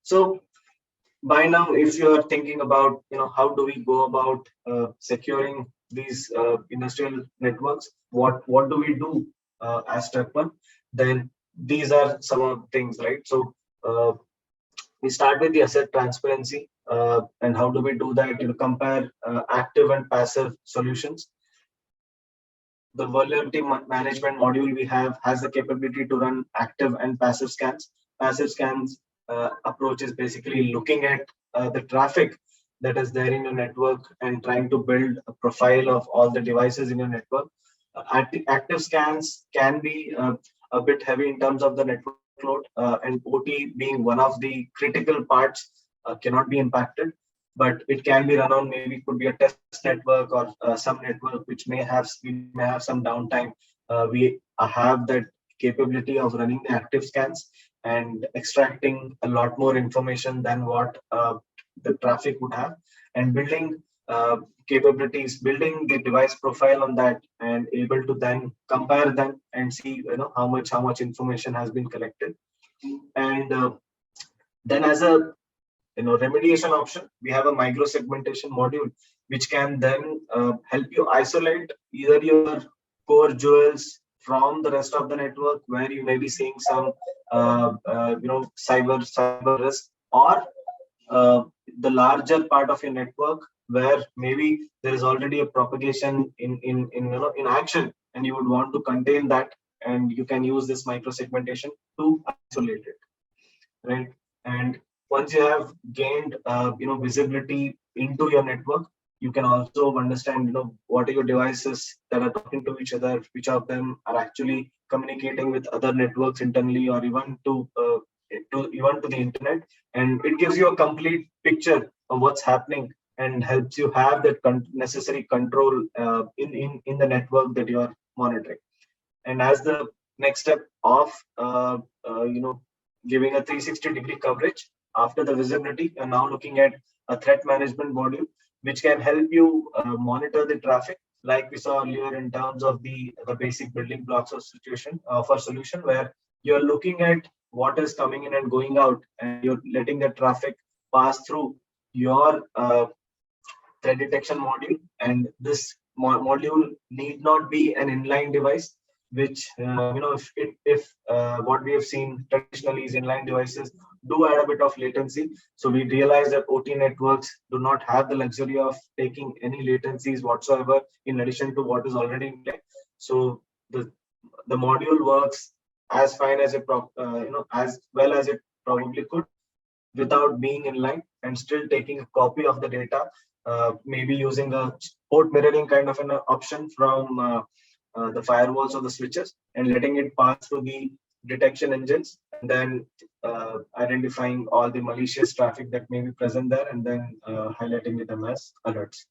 So by now, if you are thinking about, how do we go about securing these industrial networks, what do we do as step one? Then these are some of the things, right? So we start with the asset transparency, and how do we do that? Compare active and passive solutions. The vulnerability management module we have has the capability to run active and passive scans. Passive scans approach is basically looking at the traffic that is there in your network and trying to build a profile of all the devices in your network. Active scans can be a bit heavy in terms of the network load, and OT being one of the critical parts cannot be impacted, but it can be run on, maybe it could be a test network or some network which may have some downtime. We have that capability of running the active scans and extracting a lot more information than what the traffic would have, and building capabilities, building the device profile on that, and able to then compare them and see how much information has been collected. And then as a remediation option, we have a micro segmentation module which can then help you isolate either your core jewels from the rest of the network where you may be seeing some cyber risk, or the larger part of your network where maybe there is already a propagation in action, and you would want to contain that, and you can use this micro segmentation to isolate it, right? And once you have gained visibility into your network, you can also understand what are your devices that are talking to each other, which of them are actually communicating with other networks internally, or even to the internet. And it gives you a complete picture of what's happening and helps you have that necessary control in the network that you are monitoring. And as the next step of giving a 360-degree coverage after the visibility, and now looking at a threat management module which can help you monitor the traffic, like we saw earlier in terms of the basic building blocks of solution, where you're looking at what is coming in and going out, and you're letting the traffic pass through your threat detection module. And this module need not be an inline device, which if what we have seen traditionally is inline devices do add a bit of latency. So we realize that OT networks do not have the luxury of taking any latencies whatsoever in addition to what is already in play. So the module works as fine as as well as it probably could, without being in line, and still taking a copy of the data, maybe using a port mirroring kind of an option from the firewalls or the switches, and letting it pass through the detection engines, and then identifying all the malicious traffic that may be present there, and then highlighting them as alerts.